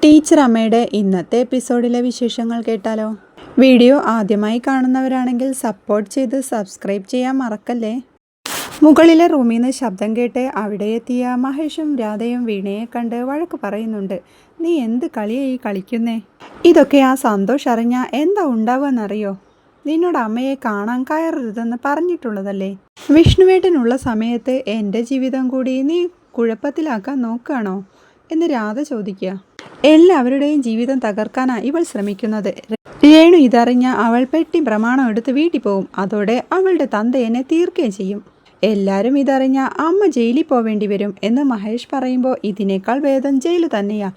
Teacher അമ്മയുടെ ഇന്നത്തെ എപ്പിസോഡിലെ വിശേഷങ്ങൾ കേട്ടാലോ? വീഡിയോ ആദ്യമായി കാണുന്നവരാണെങ്കിൽ സപ്പോർട്ട് ചെയ്ത് സബ്സ്ക്രൈബ് ചെയ്യാൻ മറക്കല്ലേ. മുകളിലെ റൂമിൽ നിന്ന് ശബ്ദം കേട്ട് അവിടെ എത്തിയ മഹേഷും രാധയും വീണയെ കണ്ട് വഴക്ക് പറയുന്നുണ്ട്. നീ എന്ത് കളിയായി കളിക്കുന്നേ? ഇതൊക്കെ ആ സന്തോഷ് അറിഞ്ഞ എന്താ ഉണ്ടാവുകയെന്നറിയോ? നിന്നോട് അമ്മയെ കാണാൻ കയറരുതെന്ന് പറഞ്ഞിട്ടുള്ളതല്ലേ. വിഷ്ണുവേട്ടനുള്ള സമയത്ത് എൻ്റെ ജീവിതം കൂടി നീ കുഴപ്പത്തിലാക്കാൻ നോക്കുകയാണോ എന്ന് രാധ ചോദിക്കുക. എല്ലാവരുടെയും ജീവിതം തകർക്കാനാ ഇവൾ ശ്രമിക്കുന്നത്. രേണു ഇതറിഞ്ഞ അവൾ പെട്ടി പ്രമാണം എടുത്ത് വീട്ടിൽ പോവും. അതോടെ അവളുടെ തന്ത എന്നെ തീർക്കുകയും ചെയ്യും. എല്ലാവരും ഇതറിഞ്ഞ അമ്മ ജയിലിൽ പോവേണ്ടി വരും എന്ന് മഹേഷ് പറയുമ്പോൾ ഇതിനേക്കാൾ ഭേദം ജയിൽ തന്നെയാ.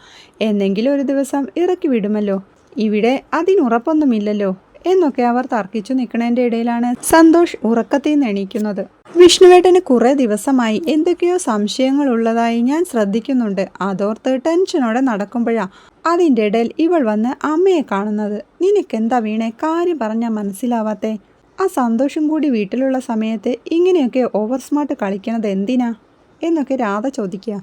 എന്നെങ്കിലും ഒരു ദിവസം ഇറക്കി വിടുമല്ലോ. ഇവിടെ അതിനുറപ്പൊന്നുമില്ലല്ലോ എന്നൊക്കെ അവർ തർക്കിച്ചു നിൽക്കുന്നതിൻ്റെ ഇടയിലാണ് സന്തോഷ് ഉറക്കത്തിൽ നിന്ന് എണീക്കുന്നത്. വിഷ്ണുവേട്ടന് കുറേ ദിവസമായി എന്തൊക്കെയോ സംശയങ്ങൾ ഉള്ളതായി ഞാൻ ശ്രദ്ധിക്കുന്നുണ്ട്. അതോർത്ത് ടെൻഷനോടെ നടക്കുമ്പോഴാ അതിൻ്റെ ഇടയിൽ ഇവൾ വന്ന് അമ്മയെ കാണുന്നത്. നിനക്കെന്താ വീണേ കാര്യം പറഞ്ഞാൽ മനസ്സിലാവാത്തേ? ആ സന്തോഷം കൂടി വീട്ടിലുള്ള സമയത്ത് ഇങ്ങനെയൊക്കെ ഓവർ സ്മാർട്ട് കളിക്കണത് എന്തിനാ എന്നൊക്കെ രാധ ചോദിക്കുക.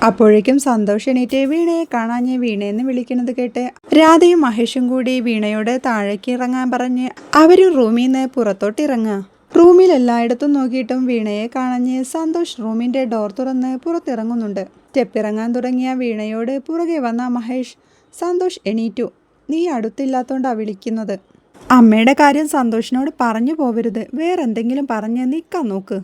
അപ്പോഴേക്കും സന്തോഷ് എണീറ്റ് വീണയെ കാണാഞ്ഞ് വീണയെന്ന് വിളിക്കുന്നത് കേട്ട് രാധയും മഹേഷും കൂടി വീണയോട് താഴേക്ക് ഇറങ്ങാൻ പറഞ്ഞ് അവരും റൂമിൽ നിന്ന് പുറത്തോട്ടിറങ്ങുക. റൂമിൽ എല്ലായിടത്തും നോക്കിയിട്ടും വീണയെ കാണഞ്ഞ് സന്തോഷ് റൂമിൻ്റെ ഡോർ തുറന്ന് പുറത്തിറങ്ങുന്നുണ്ട്. സ്റ്റെപ്പിറങ്ങാൻ തുടങ്ങിയ വീണയോട് പുറകെ വന്ന മഹേഷ്, സന്തോഷ് എണീറ്റു, നീ അടുത്തില്ലാത്തോണ്ടാ വിളിക്കുന്നത്. അമ്മയുടെ കാര്യം സന്തോഷിനോട് പറഞ്ഞു പോവരുത്, വേറെന്തെങ്കിലും പറഞ്ഞ് നിൽക്കാൻ നോക്ക്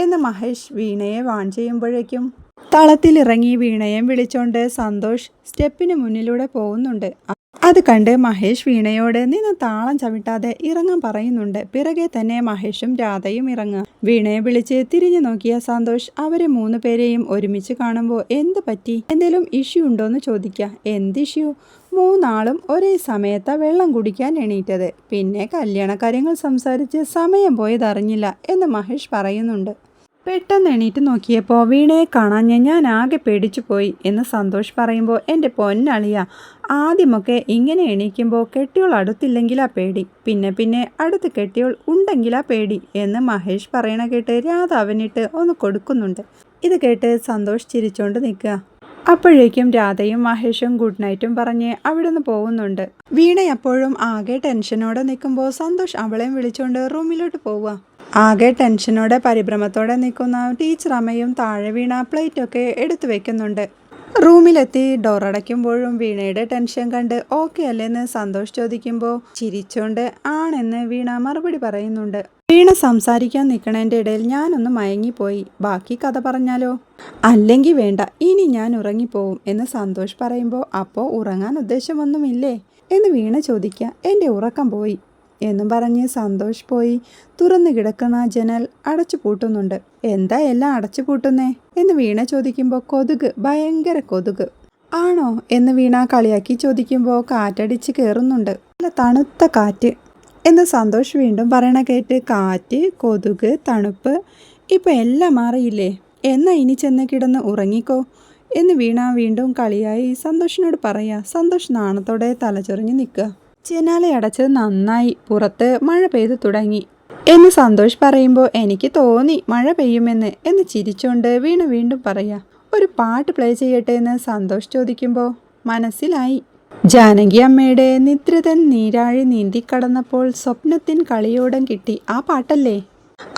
എന്ന് മഹേഷ് വീണയെ വാൺ ചെയ്യുമ്പോഴേക്കും തളത്തിലിറങ്ങി വീണയെ വിളിച്ചോണ്ട് സന്തോഷ് സ്റ്റെപ്പിന് മുന്നിലൂടെ പോകുന്നുണ്ട്. അത് കണ്ട് മഹേഷ് വീണയോട് നിന്ന് താളം ചവിട്ടാതെ ഇറങ്ങാൻ പറയുന്നുണ്ട്. പിറകെ തന്നെ മഹേഷും രാധയും ഇറങ്ങുക. വീണയെ വിളിച്ച് തിരിഞ്ഞു നോക്കിയ സന്തോഷ് അവരെ 3 പേരെയും ഒരുമിച്ച് കാണുമ്പോൾ എന്ത് പറ്റി, എന്തെങ്കിലും ഇഷ്യൂ ഉണ്ടോയെന്ന് ചോദിക്കുക. എന്ത് ഇഷ്യൂ? 3 ആളും ഒരേ സമയത്താ വെള്ളം കുടിക്കാൻ എണീറ്റത്. പിന്നെ കല്യാണക്കാര്യങ്ങൾ സംസാരിച്ച് സമയം പോയതറിഞ്ഞില്ല എന്ന് മഹേഷ് പറയുന്നുണ്ട്. പെട്ടെന്ന് എണീറ്റ് നോക്കിയപ്പോൾ വീണയെ കാണാൻ ഞാൻ ആകെ പേടിച്ചു പോയി എന്ന് സന്തോഷ് പറയുമ്പോൾ, എൻ്റെ പൊന്നളിയ, ആദ്യമൊക്കെ ഇങ്ങനെ എണീക്കുമ്പോൾ കെട്ടിയോൾ അടുത്തില്ലെങ്കിലാ പേടി, പിന്നെ അടുത്ത് കെട്ടിയോൾ ഉണ്ടെങ്കിലാ പേടി എന്ന് മഹേഷ് പറയണ കേട്ട് രാധ അവനിട്ട് ഒന്ന് കൊടുക്കുന്നുണ്ട്. ഇത് കേട്ട് സന്തോഷ് ചിരിച്ചോണ്ട് നിൽക്കുക. അപ്പോഴേക്കും രാധയും മഹേഷും ഗുഡ് നൈറ്റും പറഞ്ഞ് അവിടെ നിന്ന് പോകുന്നുണ്ട്. വീണ എപ്പോഴും ആകെ ടെൻഷനോടെ നിൽക്കുമ്പോൾ സന്തോഷ് അവളെയും വിളിച്ചുകൊണ്ട് റൂമിലോട്ട് പോവുക. ആകെ ടെൻഷനോടെ പരിഭ്രമത്തോടെ നിൽക്കുന്ന ടീച്ചർ അമ്മയും താഴെ വീണ പ്ലേറ്റൊക്കെ എടുത്തു വെക്കുന്നുണ്ട്. റൂമിലെത്തി ഡോർ അടയ്ക്കുമ്പോഴും വീണയുടെ ടെൻഷൻ കണ്ട് ഓക്കെ അല്ലേന്ന് സന്തോഷ് ചോദിക്കുമ്പോൾ ചിരിച്ചോണ്ട് ആണെന്ന് വീണ മറുപടി പറയുന്നുണ്ട്. വീണ സംസാരിക്കാൻ നിൽക്കണതിൻ്റെ ഇടയിൽ ഞാനൊന്ന് മയങ്ങിപ്പോയി, ബാക്കി കഥ പറഞ്ഞാലോ? അല്ലെങ്കിൽ വേണ്ട, ഇനി ഞാൻ ഉറങ്ങിപ്പോവും എന്ന് സന്തോഷ് പറയുമ്പോൾ, അപ്പോൾ ഉറങ്ങാൻ ഉദ്ദേശമൊന്നുമില്ലേ എന്ന് വീണ ചോദിക്കുക. എൻ്റെ ഉറക്കം പോയി എന്നും പറഞ്ഞ് സന്തോഷ് പോയി തുറന്നു കിടക്കുന്ന ജനൽ അടച്ചു പൂട്ടുന്നുണ്ട്. എന്താ എല്ലാം അടച്ചു പൂട്ടുന്നേ എന്ന് വീണ ചോദിക്കുമ്പോൾ, കൊതുക്, ഭയങ്കര കൊതുക്. ആണോ എന്ന് വീണ കളിയാക്കി ചോദിക്കുമ്പോൾ, കാറ്റടിച്ച് കയറുന്നുണ്ട്, നല്ല തണുത്ത കാറ്റ് എന്ന് സന്തോഷ് വീണ്ടും പറയണ കേട്ട് കാറ്റ്, കൊതുക്, തണുപ്പ്, ഇപ്പം എല്ലാം മാറിയില്ലേ, എന്നാ ഇനി ചെന്ന് കിടന്ന് ഉറങ്ങിക്കോ എന്ന് വീണ വീണ്ടും കളിയായി സന്തോഷിനോട് പറയാ. സന്തോഷ് നാണത്തോടെ തലചൊറിഞ്ഞ് നിൽക്കുക. ജനാല അടച്ചത് നന്നായി, പുറത്ത് മഴ പെയ്തു തുടങ്ങി എന്ന് സന്തോഷ് പറയുമ്പോൾ, എനിക്ക് തോന്നി മഴ പെയ്യുമെന്ന് എന്ന് ചിരിച്ചോണ്ട് വീണ വീണ്ടും പറയാ. ഒരു പാട്ട് പ്ലേ ചെയ്യട്ടെ എന്ന് സന്തോഷ് ചോദിക്കുമ്പോൾ, മനസ്സിലായി. ജാനകി അമ്മയുടെ നിദ്രിതൻ നീരാഴി നീന്തിക്കടന്നപ്പോൾ സ്വപ്നത്തിൻ കളിയോടം കിട്ടി, ആ പാട്ടല്ലേ?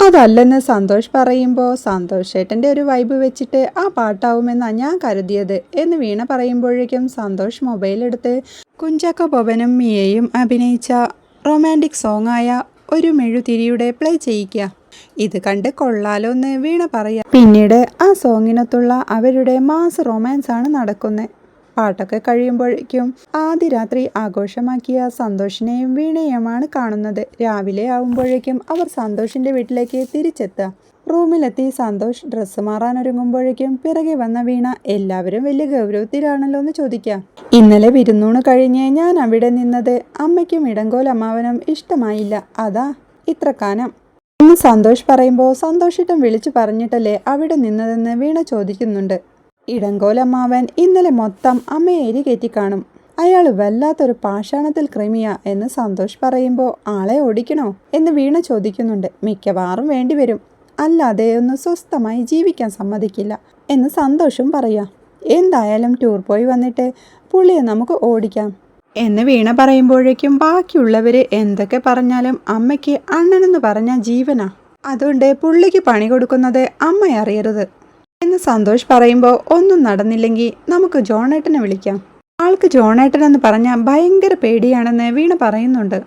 അതല്ലെന്ന് സന്തോഷ് പറയുമ്പോൾ, സന്തോഷ് ചേട്ടൻ്റെ ഒരു വൈബ് വെച്ചിട്ട് ആ പാട്ടാവുമെന്നാണ് ഞാൻ കരുതിയത് എന്ന് വീണ പറയുമ്പോഴേക്കും സന്തോഷ് മൊബൈലെടുത്ത് കുഞ്ചാക്കോ ബോബനും മിയയും അഭിനയിച്ച റൊമാൻറ്റിക് സോങ്ങായ ഒരു മെഴുതിരിയുടെ പ്ലേ ചെയ്യിക്കുക. ഇത് കണ്ട് കൊള്ളാലോ എന്ന് വീണ പറയാം. പിന്നീട് ആ സോങ്ങിനകത്തുള്ള അവരുടെ മാസ് റൊമാൻസ് ആണ് നടക്കുന്നത്. പാട്ടൊക്കെ കഴിയുമ്പോഴേക്കും ആദ്യ രാത്രി ആഘോഷമാക്കിയ സന്തോഷിനെയും വീണയുമാണ് കാണുന്നത്. രാവിലെ ആവുമ്പോഴേക്കും അവർ സന്തോഷിൻ്റെ വീട്ടിലേക്ക് തിരിച്ചെത്തുക. റൂമിലെത്തി സന്തോഷ് ഡ്രസ്സ് മാറാൻ ഒരുങ്ങുമ്പോഴേക്കും പിറകെ വന്ന വീണ, എല്ലാവരും വലിയ ഗൗരവത്തിലാണല്ലോ എന്ന് ചോദിക്കുക. ഇന്നലെ വിരുന്നൂണ് കഴിഞ്ഞ് ഞാൻ അവിടെ നിന്നത് അമ്മയ്ക്കും ഇടങ്കോൽ അമ്മാവനും ഇഷ്ടമായില്ല, അതാ ഇത്ര കാനം എന്ന് സന്തോഷ് പറയുമ്പോൾ, സന്തോഷിട്ടും വിളിച്ചു പറഞ്ഞിട്ടല്ലേ അവിടെ നിന്നതെന്ന് വീണ ചോദിക്കുന്നുണ്ട്. ഇടങ്കോലമ്മാവൻ ഇന്നലെ മൊത്തം അമ്മയെ എരികേറ്റി കാണും, അയാൾ വല്ലാത്തൊരു പാഷാണത്തിൽ ക്രിമിയ എന്ന് സന്തോഷ് പറയുമ്പോൾ, ആളെ ഓടിക്കണോ എന്ന് വീണ ചോദിക്കുന്നുണ്ട്. മിക്കവാറും വേണ്ടിവരും, അല്ലാതെ ഒന്ന് സ്വസ്ഥമായി ജീവിക്കാൻ സമ്മതിക്കില്ല എന്ന് സന്തോഷും പറയാം. എന്തായാലും ടൂർ പോയി വന്നിട്ട് പുള്ളിയെ നമുക്ക് ഓടിക്കാം എന്ന് വീണ പറയുമ്പോഴേക്കും ബാക്കിയുള്ളവര് എന്തൊക്കെ പറഞ്ഞാലും അമ്മയ്ക്ക് അണ്ണനെന്ന് പറഞ്ഞ ജീവനാ. അതുകൊണ്ട് പുള്ളിക്ക് പണി കൊടുക്കുന്നത് അമ്മ അറിയരുത് എന്ന് സന്തോഷ് പറയുമ്പോൾ ഒന്നും നടന്നില്ലെങ്കിൽ നമുക്ക് ജോണേട്ടനെ വിളിക്കാം. ആൾക്ക് ജോണേട്ടനെന്ന് പറഞ്ഞാൽ ഭയങ്കര പേടിയാണെന്ന് വീണ പറയുന്നുണ്ട്.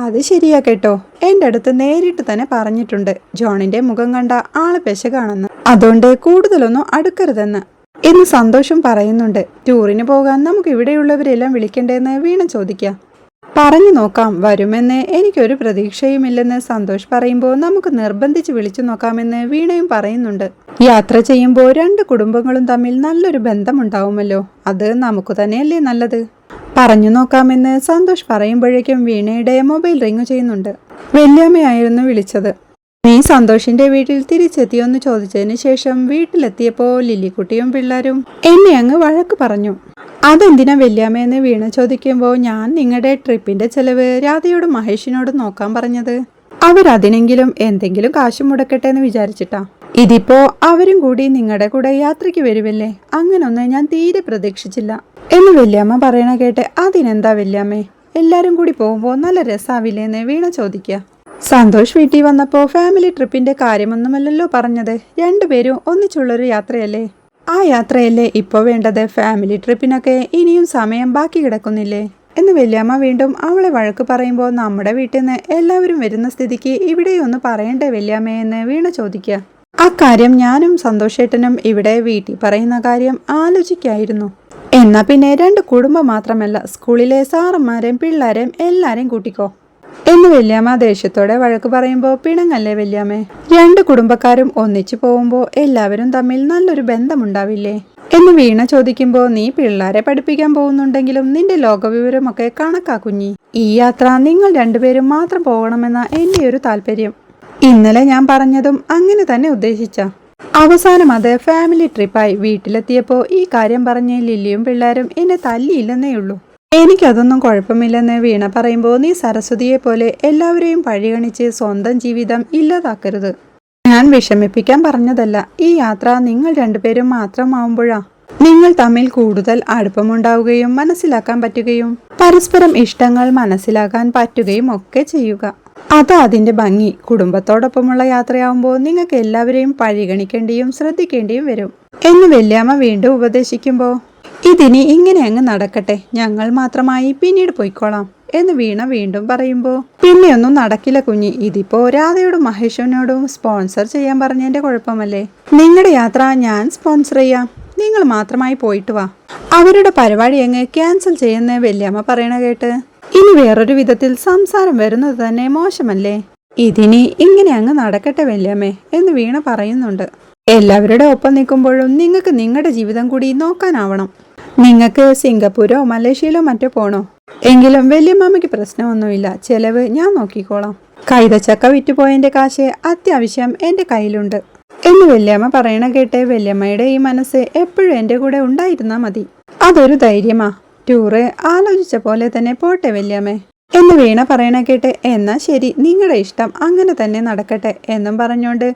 അത് ശരിയാ കേട്ടോ, എൻ്റെ അടുത്ത് നേരിട്ട് തന്നെ പറഞ്ഞിട്ടുണ്ട് ജോണിന്റെ മുഖം കണ്ട ആള് പെശകാണെന്ന്, അതുകൊണ്ട് കൂടുതലൊന്നും അടുക്കരുതെന്ന് എന്ന് സന്തോഷം പറയുന്നുണ്ട്. ടൂറിന് പോകാൻ നമുക്ക് ഇവിടെയുള്ളവരെല്ലാം വിളിക്കണ്ടേന്ന് വീണ ചോദിക്കാം. പറഞ്ഞു നോക്കാം, വരുമെന്ന് എനിക്കൊരു പ്രതീക്ഷയുമില്ലെന്ന് സന്തോഷ് പറയുമ്പോൾ നമുക്ക് നിർബന്ധിച്ച് വിളിച്ചു നോക്കാമെന്ന് വീണയും പറയുന്നുണ്ട്. യാത്ര ചെയ്യുമ്പോൾ രണ്ട് കുടുംബങ്ങളും തമ്മിൽ നല്ലൊരു ബന്ധമുണ്ടാവുമല്ലോ, അത് നമുക്ക് തന്നെയല്ലേ നല്ലത്. പറഞ്ഞു നോക്കാമെന്ന് സന്തോഷ് പറയുമ്പോഴേക്കും വീണയുടെ മൊബൈൽ റിങ് ചെയ്യുന്നുണ്ട്. വല്യമ്മയായിരുന്നു വിളിച്ചത്. നീ സന്തോഷിന്റെ വീട്ടിൽ തിരിച്ചെത്തിയോന്ന് ചോദിച്ചതിന് ശേഷം വീട്ടിലെത്തിയപ്പോൾ ലില്ലിക്കുട്ടിയും പിള്ളേരും എന്നെ അങ്ങ് വഴക്ക് പറഞ്ഞു. അതെന്തിനാ വല്യമ്മയെന്ന് വീണ ചോദിക്കുമ്പോൾ ഞാൻ നിങ്ങളുടെ ട്രിപ്പിന്റെ ചെലവ് രാധയോടും മഹേഷിനോടും നോക്കാൻ പറഞ്ഞത്. അവരതിനെങ്കിലും എന്തെങ്കിലും കാശ് മുടക്കട്ടെ എന്ന് വിചാരിച്ചിട്ടാ. ഇതിപ്പോ അവരും കൂടി നിങ്ങളുടെ കൂടെ യാത്രയ്ക്ക് വരുമല്ലേ, അങ്ങനൊന്നും ഞാൻ തീരെ പ്രതീക്ഷിച്ചില്ല എന്ന് വല്യമ്മ പറയണ കേട്ട് അതിനെന്താ വല്യമ്മേ, എല്ലാരും കൂടി പോകുമ്പോൾ നല്ല രസാവില്ലേന്ന് വീണ ചോദിക്കുക. സന്തോഷ് വീട്ടിൽ വന്നപ്പോൾ ഫാമിലി ട്രിപ്പിന്റെ കാര്യമൊന്നുമല്ലല്ലോ പറഞ്ഞത്, രണ്ടുപേരും ഒന്നിച്ചുള്ളൊരു യാത്രയല്ലേ. ആ യാത്രയല്ലേ ഇപ്പോൾ വേണ്ടത്, ഫാമിലി ട്രിപ്പിനൊക്കെ ഇനിയും സമയം ബാക്കി കിടക്കുന്നില്ലേ എന്ന് വല്യമ്മ വീണ്ടും അവളെ വഴക്ക് പറയുമ്പോൾ നമ്മുടെ വീട്ടിൽ നിന്ന് എല്ലാവരും വരുന്ന സ്ഥിതിക്ക് ഇവിടെയൊന്ന് പറയണ്ടേ വല്യമ്മയെന്ന് വീണ ചോദിക്കുക. അക്കാര്യം ഞാനും സന്തോഷേട്ടനും ഇവിടെ വീട്ടിൽ പറയുന്ന കാര്യം ആലോചിക്കായിരുന്നു. എന്നാ പിന്നെ രണ്ട് കുടുംബം മാത്രമല്ല, സ്കൂളിലെ സാറന്മാരെയും പിള്ളേരെയും എല്ലാരെയും കൂട്ടിക്കോ എന്ന് വല്യമ്മ ദേഷ്യത്തോടെ വഴക്ക് പറയുമ്പോൾ പിണങ്ങല്ലേ വല്യമ്മേ, രണ്ട് കുടുംബക്കാരും ഒന്നിച്ചു പോകുമ്പോൾ എല്ലാവരും തമ്മിൽ നല്ലൊരു ബന്ധമുണ്ടാവില്ലേ എന്ന് വീണ ചോദിക്കുമ്പോൾ നീ പിള്ളേരെ പഠിപ്പിക്കാൻ പോകുന്നുണ്ടെങ്കിലും നിന്റെ ലോകവിവരമൊക്കെ കണക്കാക്കുഞ്ഞി. ഈ യാത്ര നിങ്ങൾ രണ്ടുപേരും മാത്രം പോകണമെന്ന എൻ്റെ ഒരു താല്പര്യം. ഇന്നലെ ഞാൻ പറഞ്ഞതും അങ്ങനെ തന്നെ ഉദ്ദേശിച്ച. അവസാനം അത് ഫാമിലി ട്രിപ്പായി. വീട്ടിലെത്തിയപ്പോൾ ഈ കാര്യം പറഞ്ഞ് ലില്ലിയും പിള്ളേരും എന്നെ തല്ലിയില്ലെന്നേ ഉള്ളൂ. എനിക്കതൊന്നും കുഴപ്പമില്ലെന്ന് വീണ പറയുമ്പോൾ നീ സരസ്വതിയെ പോലെ എല്ലാവരെയും പരിഗണിച്ച് സ്വന്തം ജീവിതം ഇല്ലാതാക്കരുത്. ഞാൻ വിഷമിപ്പിക്കാൻ പറഞ്ഞതല്ല, ഈ യാത്ര നിങ്ങൾ രണ്ടുപേരും മാത്രമാവുമ്പോഴാ നിങ്ങൾ തമ്മിൽ കൂടുതൽ അടുപ്പമുണ്ടാവുകയും മനസ്സിലാക്കാൻ പറ്റുകയും പരസ്പരം ഇഷ്ടങ്ങൾ മനസ്സിലാക്കാൻ പറ്റുകയും ഒക്കെ ചെയ്യുക. അതാ അതിന്റെ ഭംഗി. കുടുംബത്തോടൊപ്പമുള്ള യാത്രയാവുമ്പോൾ നിങ്ങൾക്ക് എല്ലാവരെയും പരിഗണിക്കേണ്ടിയും ശ്രദ്ധിക്കേണ്ടിയും വരും എന്ന് വല്യമ്മ വീണ്ടും ഉപദേശിക്കുമ്പോൾ ഇതിനി ഇങ്ങനെ അങ്ങ് നടക്കട്ടെ, ഞങ്ങൾ മാത്രമായി പിന്നീട് പോയിക്കോളാം എന്ന് വീണ വീണ്ടും പറയുമ്പോൾ പിന്നെയൊന്നും നടക്കില്ല കുഞ്ഞി, ഇതിപ്പോ രാധയോടും മഹേഷിനോടും സ്പോൺസർ ചെയ്യാൻ പറഞ്ഞതിന്റെ കുഴപ്പമല്ലേ. നിങ്ങളുടെ യാത്ര ഞാൻ സ്പോൺസർ ചെയ്യാം, നിങ്ങൾ മാത്രമായി പോയിട്ട് വാ. അവരുടെ പരിപാടി അങ്ങ് ക്യാൻസൽ ചെയ്യുന്ന വല്യമ്മ പറയണ കേട്ട് ഇനി വേറൊരു വിധത്തിൽ സംസാരം വരുന്നത് തന്നെ മോശമല്ലേ. ഇതിനി ഇങ്ങനെ അങ്ങ് നടക്കട്ടെ വല്യമ്മേ എന്ന് വീണ പറയുന്നുണ്ട്. എല്ലാവരുടെ ഒപ്പം നിൽക്കുമ്പോഴും നിങ്ങൾക്ക് നിങ്ങളുടെ ജീവിതം കൂടി നോക്കാനാവണം. നിങ്ങൾക്ക് സിംഗപ്പൂരോ മലേഷ്യയിലോ മറ്റോ പോണോ എങ്കിലും വല്യമ്മയ്ക്ക് പ്രശ്നമൊന്നുമില്ല, ചെലവ് ഞാൻ നോക്കിക്കോളാം. കൈതച്ചക്ക വിറ്റുപോയതിന്റെ കാശ് അത്യാവശ്യം എൻ്റെ കയ്യിലുണ്ട് എന്ന് വല്യമ്മ പറയണ കേട്ട് വല്യമ്മയുടെ ഈ മനസ്സ് എപ്പോഴും എൻ്റെ കൂടെ ഉണ്ടായിരുന്നാ മതി, അതൊരു ധൈര്യമാ. ടൂറ് ആലോചിച്ച പോലെ തന്നെ പോട്ടെ വല്യമ്മേ എന്ന് വീണ പറയണ കേട്ട് എന്നാ ശരി, നിങ്ങളുടെ ഇഷ്ടം അങ്ങനെ തന്നെ നടക്കട്ടെ എന്നും പറഞ്ഞുകൊണ്ട്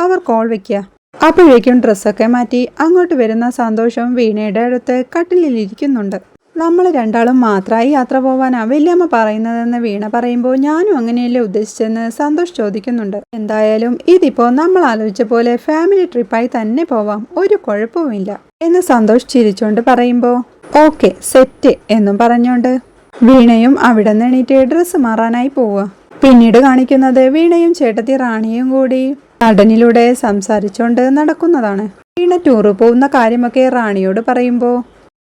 അവർ കോൾ വെക്കുക. അപ്പോഴേക്കും ഡ്രസ്സൊക്കെ മാറ്റി അങ്ങോട്ട് വരുന്ന സന്തോഷം വീണയുടെ അടുത്ത് കട്ടിലിൽ ഇരിക്കുന്നുണ്ട്. നമ്മൾ രണ്ടാളും മാത്രമായി യാത്ര പോവാനാ വല്യമ്മ പറയുന്നതെന്ന് വീണ പറയുമ്പോൾ ഞാനും അങ്ങനെയല്ലേ ഉദ്ദേശിച്ചെന്ന് സന്തോഷ് ചോദിക്കുന്നുണ്ട്. എന്തായാലും ഇതിപ്പോ നമ്മൾ ആലോചിച്ച പോലെ ഫാമിലി ട്രിപ്പായി തന്നെ പോവാം, ഒരു കുഴപ്പവുമില്ല എന്ന് സന്തോഷ് ചിരിച്ചോണ്ട് പറയുമ്പോൾ ഓക്കെ സെറ്റ് എന്നും പറഞ്ഞോണ്ട് വീണയും അവിടെ നിന്ന് എണീറ്റ് ഡ്രസ്സ് മാറാനായി പോവുക. പിന്നീട് കാണിക്കുന്നത് വീണയും ചേട്ടത്തി റാണിയും കൂടി നടനിലൂടെ സംസാരിച്ചോണ്ട് നടക്കുന്നതാണ്. വീണ ടൂറ് പോകുന്ന കാര്യമൊക്കെ റാണിയോട് പറയുമ്പോൾ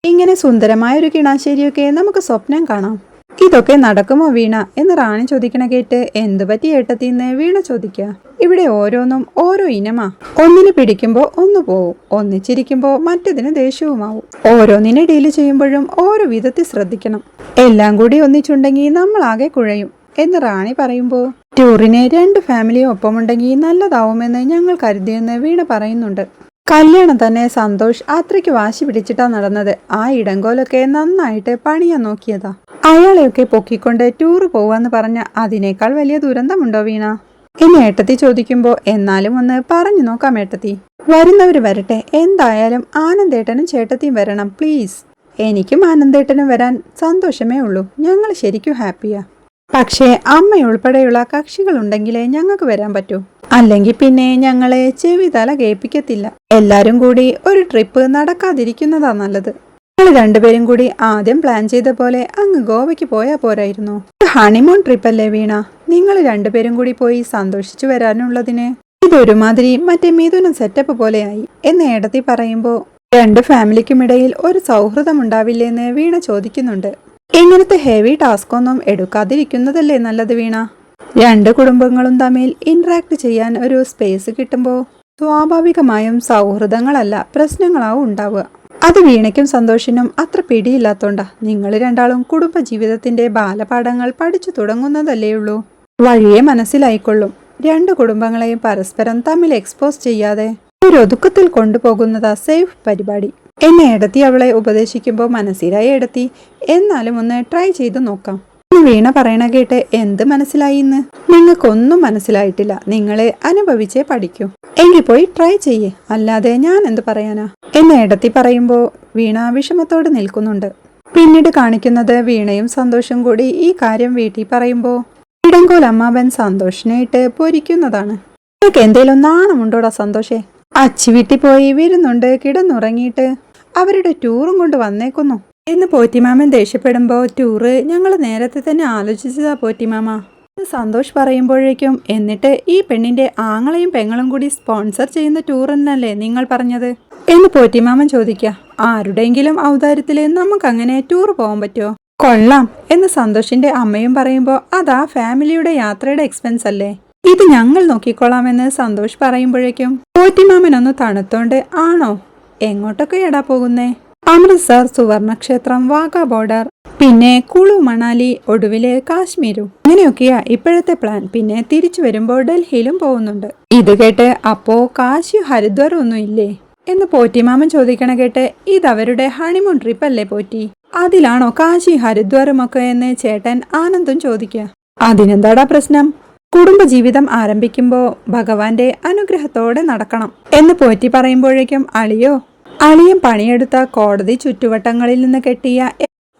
ഇങ്ങനെ സുന്ദരമായൊരു കിണാശ്ശേരിയൊക്കെ നമുക്ക് സ്വപ്നം കാണാം, ഇതൊക്കെ നടക്കുമോ വീണ എന്ന് റാണി ചോദിക്കണ കേട്ട് എന്തു പറ്റി ഏട്ടത്തിന്ന് വീണ ചോദിക്കുക. ഇവിടെ ഓരോന്നും ഓരോ ഇനമാ, ഒന്നിന് പിടിക്കുമ്പോൾ ഒന്ന് പോവും, ഒന്നിച്ചിരിക്കുമ്പോൾ മറ്റതിന് ദേഷ്യവുമാവും. ഓരോന്നിനെ ഡീല് ചെയ്യുമ്പോഴും ഓരോ വിധത്തിൽ ശ്രദ്ധിക്കണം, എല്ലാം കൂടി ഒന്നിച്ചുണ്ടെങ്കിൽ നമ്മളാകെ കുഴയും എന്ന് റാണി പറയുമ്പോൾ ടൂറിന് രണ്ട് ഫാമിലിയും ഒപ്പമുണ്ടെങ്കിൽ നല്ലതാവുമെന്ന് ഞങ്ങൾ കരുതിയെന്ന് വീണ പറയുന്നുണ്ട്. കല്യാണം തന്നെ സന്തോഷ് അത്രയ്ക്ക് വാശി പിടിച്ചിട്ടാ നടന്നത്. ആ ഇടങ്കോലൊക്കെ നന്നായിട്ട് പണിയാൻ നോക്കിയതാ. അയാളെയൊക്കെ പൊക്കിക്കൊണ്ട് ടൂറ് പോവാന്ന് പറഞ്ഞ അതിനേക്കാൾ വലിയ ദുരന്തമുണ്ടോ വീണ എന്ന് ഏട്ടത്തി ചോദിക്കുമ്പോൾ എന്നാലും ഒന്ന് പറഞ്ഞു നോക്കാം ഏട്ടത്തി, വരുന്നവർ വരട്ടെ, എന്തായാലും ആനന്ദേട്ടനും ചേട്ടത്തിയും വരണം പ്ലീസ് എനിക്കും ആനന്ദേട്ടനും വരാൻ സന്തോഷമേ ഉള്ളൂ. ഞങ്ങൾ ശരിക്കും ഹാപ്പിയാ. പക്ഷേ അമ്മയുൾപ്പെടെയുള്ള കക്ഷികളുണ്ടെങ്കിലേ ഞങ്ങൾക്ക് വരാൻ പറ്റൂ. അല്ലെങ്കിൽ പിന്നെ ഞങ്ങളെ ചെവി തല കേൾപ്പിക്കത്തില്ല. എല്ലാരും കൂടി ഒരു ട്രിപ്പ് നടക്കാതിരിക്കുന്നതാ നല്ലത്. നിങ്ങൾ രണ്ടുപേരും കൂടി ആദ്യം പ്ലാൻ ചെയ്ത പോലെ അങ്ങ് ഗോവയ്ക്ക് പോയാൽ പോരായിരുന്നു? ഹണിമൂൺ ട്രിപ്പല്ലേ വീണ? നിങ്ങൾ രണ്ടുപേരും കൂടി പോയി സന്തോഷിച്ചു വരാനുള്ളതിന് ഇതൊരുമാതിരി മറ്റേ മിഥുനം സെറ്റപ്പ് പോലെയായി എന്ന് ഏടത്തി പറയുമ്പോ രണ്ട് ഫാമിലിക്കുമിടയിൽ ഒരു സൗഹൃദം ഉണ്ടാവില്ലേന്ന് വീണ ചോദിക്കുന്നുണ്ട്. ഇങ്ങനത്തെ ഹെവി ടാസ്ക് ഒന്നും എടുക്കാതിരിക്കുന്നതല്ലേ നല്ലത് വീണ? രണ്ട് കുടുംബങ്ങളും തമ്മിൽ ഇന്ററാക്ട് ചെയ്യാൻ ഒരു സ്പേസ് കിട്ടുമ്പോൾ സ്വാഭാവികമായും സൗഹൃദങ്ങളല്ല പ്രശ്നങ്ങളാവും ഉണ്ടാവുക. അത് വീണയ്ക്കും സന്തോഷിനും അത്ര പിടിയില്ലാത്തോണ്ടാ. നിങ്ങൾ രണ്ടാളും കുടുംബജീവിതത്തിന്റെ ബാലപാഠങ്ങൾ പഠിച്ചു തുടങ്ങുന്നതല്ലേ ഉള്ളൂ. വഴിയെ മനസ്സിലായിക്കൊള്ളും. രണ്ട് കുടുംബങ്ങളെയും പരസ്പരം തമ്മിൽ എക്സ്പോസ് ചെയ്യാതെ ഒരു ഒതുക്കത്തിൽ കൊണ്ടുപോകുന്നതാ സേഫ് പരിപാടി എന്നെ ഏടത്തി അവളെ ഉപദേശിക്കുമ്പോൾ മനസ്സിലായി ഏടത്തി, എന്നാലും ഒന്ന് ട്രൈ ചെയ്ത് നോക്കാം. വീണ പറയണ കേട്ട് എന്ത് മനസ്സിലായി എന്ന്? നിങ്ങൾക്കൊന്നും മനസ്സിലായിട്ടില്ല. നിങ്ങളെ അനുഭവിച്ചേ പഠിക്കൂ. എങ്കിൽ പോയി ട്രൈ ചെയ്യേ, അല്ലാതെ ഞാൻ എന്ത് പറയാനാ എന്ന് ഏടത്തി പറയുമ്പോൾ വീണ വിഷമത്തോടെ നിൽക്കുന്നുണ്ട്. പിന്നീട് കാണിക്കുന്നത് വീണയും സന്തോഷം കൂടി ഈ കാര്യം വീട്ടിൽ പറയുമ്പോൾ ഇടങ്കോൽ അമ്മാവൻ സന്തോഷിനായിട്ട് പൊരിക്കുന്നതാണ്. നിങ്ങൾക്ക് എന്തേലും നാണമുണ്ടോടാ സന്തോഷേ? അച്ചി വീട്ടിൽ പോയി വരുന്നുണ്ട്, കിടന്നുറങ്ങിയിട്ട് അവരുടെ ടൂറും കൊണ്ട് വന്നേക്കുന്നു എന്ന് പോറ്റിമാമൻ ദേഷ്യപ്പെടുമ്പോൾ ടൂറ് ഞങ്ങൾ നേരത്തെ തന്നെ ആലോചിച്ചതാ പോറ്റിമാമ സന്തോഷ് പറയുമ്പോഴേക്കും, എന്നിട്ട് ഈ പെണ്ണിന്റെ ആങ്ങളെയും പെങ്ങളും കൂടി സ്പോൺസർ ചെയ്യുന്ന ടൂർ എന്നല്ലേ നിങ്ങൾ പറഞ്ഞത് എന്ന് പോറ്റിമാമൻ ചോദിക്കുക. ആരുടെയെങ്കിലും ഔദാര്യത്തില് നമുക്കങ്ങനെ ടൂർ പോകാൻ പറ്റുമോ? കൊള്ളാം എന്ന് സന്തോഷിന്റെ അമ്മയും പറയുമ്പോൾ അതാ ഫാമിലിയുടെ യാത്രയുടെ എക്സ്പെൻസ് അല്ലേ, ഇത് ഞങ്ങൾ നോക്കിക്കൊള്ളാമെന്ന് സന്തോഷ് പറയുമ്പോഴേക്കും പോറ്റിമാമനൊന്ന് തണുത്തോണ്ട് ആണോ, എങ്ങോട്ടൊക്കെ എടാ പോകുന്നേ? അമൃത്സർ, സുവർണക്ഷേത്രം, വാഗ ബോർഡർ, പിന്നെ കുളു, മണാലി, ഒടുവില് കാശ്മീരും. അങ്ങനെയൊക്കെയാ ഇപ്പോഴത്തെ പ്ലാൻ. പിന്നെ തിരിച്ചു വരുമ്പോൾ ഡൽഹിയിലും പോകുന്നുണ്ട്. ഇത് കേട്ട് അപ്പോ കാശി ഹരിദ്വാരം ഒന്നും ഇല്ലേ എന്ന് പോറ്റിമാമൻ ചോദിക്കണ കേട്ട് ഇതവരുടെ ഹണിമൂൺ ട്രിപ്പ് അല്ലേ പോറ്റി, അതിലാണോ കാശി ഹരിദ്വാരം ഒക്കെ എന്ന് ചേട്ടൻ ആനന്ദും ചോദിക്കുക. അതിനെന്താടാ പ്രശ്നം? കുടുംബജീവിതം ആരംഭിക്കുമ്പോ ഭഗവാന്റെ അനുഗ്രഹത്തോടെ നടക്കണം എന്ന് പോറ്റി പറയുമ്പോഴേക്കും അളിയൻ പണിയെടുത്ത കോടതി ചുറ്റുവട്ടങ്ങളിൽ നിന്ന് കെട്ടിയ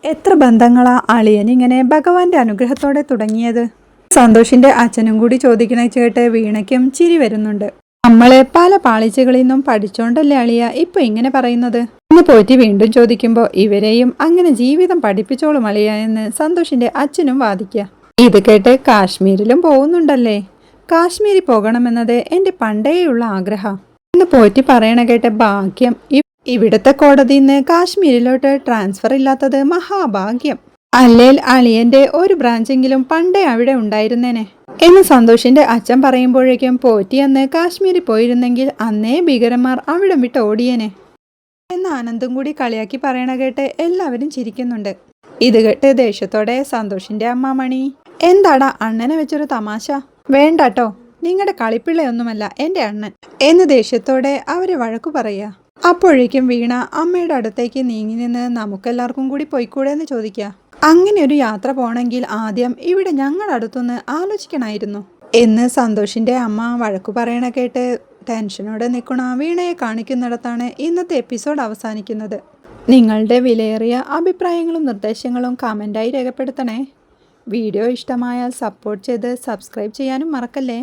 എത്ര ബന്ധങ്ങളാ അളിയൻ ഇങ്ങനെ ഭഗവാന്റെ അനുഗ്രഹത്തോടെ തുടങ്ങിയത്? സന്തോഷിന്റെ അച്ഛനും കൂടി ചോദിക്കണ കേട്ട് വീണയ്ക്കും ചിരി വരുന്നുണ്ട്. നമ്മളെ പല പാളിച്ചകളിൽ നിന്നും പഠിച്ചോണ്ടല്ലേ അളിയ ഇപ്പൊ ഇങ്ങനെ പറയുന്നത് എന്ന് പോറ്റി വീണ്ടും ചോദിക്കുമ്പോൾ ഇവരെയും അങ്ങനെ ജീവിതം പഠിപ്പിച്ചോളും അളിയ എന്ന് സന്തോഷിന്റെ അച്ഛനും വാദിക്കുക. ഇത് കേട്ട് കാശ്മീരിലും പോകുന്നുണ്ടല്ലേ? കാശ്മീരിൽ പോകണമെന്നത് എന്റെ പണ്ടേയുള്ള ആഗ്രഹം എന്ന് പോറ്റി പറയണ കേട്ട് ഭാഗ്യം, ഇവിടുത്തെ കോടതിയിൽ നിന്ന് കാശ്മീരിലോട്ട് ട്രാൻസ്ഫർ ഇല്ലാത്തത് മഹാഭാഗ്യം. അല്ലേൽ അളിയന്റെ ഒരു ബ്രാഞ്ചെങ്കിലും പണ്ടേ അവിടെ ഉണ്ടായിരുന്നേനെ എന്ന് സന്തോഷിന്റെ അച്ഛൻ പറയുമ്പോഴേക്കും പോറ്റി അന്ന് കാശ്മീരിൽ പോയിരുന്നെങ്കിൽ അന്നേ ഭീകരന്മാർ അവിടം വിട്ട് ഓടിയേനെ എന്ന് ആനന്ദും കൂടി കളിയാക്കി പറയണ കേട്ട് എല്ലാവരും ചിരിക്കുന്നുണ്ട്. ഇത് കേട്ട് ദേഷ്യത്തോടെ സന്തോഷിന്റെ അമ്മ മണി, എന്താടാ അണ്ണനെ വെച്ചൊരു തമാശ? വേണ്ടാട്ടോ, നിങ്ങളുടെ കളിപ്പിള്ളയൊന്നുമല്ല എന്റെ അണ്ണൻ എന്ന് ദേഷ്യത്തോടെ അവരെ വഴക്കു പറയുക. അപ്പോഴേക്കും വീണ അമ്മയുടെ അടുത്തേക്ക് നീങ്ങി നിന്ന് നമുക്കെല്ലാവർക്കും കൂടി പോയിക്കൂടെ എന്ന് ചോദിക്കുക. അങ്ങനെ ഒരു യാത്ര പോണെങ്കിൽ ആദ്യം ഇവിടെ ഞങ്ങളുടെ അടുത്തൊന്ന് ആലോചിക്കണമായിരുന്നു എന്ന് സന്തോഷിന്റെ അമ്മ വഴക്കു പറയണ കേട്ട് ടെൻഷനോടെ നിൽക്കണ വീണയെ കാണിക്കുന്നിടത്താണ് ഇന്നത്തെ എപ്പിസോഡ് അവസാനിക്കുന്നത്. നിങ്ങളുടെ വിലയേറിയ അഭിപ്രായങ്ങളും നിർദ്ദേശങ്ങളും കമൻ്റായി രേഖപ്പെടുത്തണേ. വീഡിയോ ഇഷ്ടമായാൽ സപ്പോർട്ട് ചെയ്ത് സബ്സ്ക്രൈബ് ചെയ്യാനും മറക്കല്ലേ.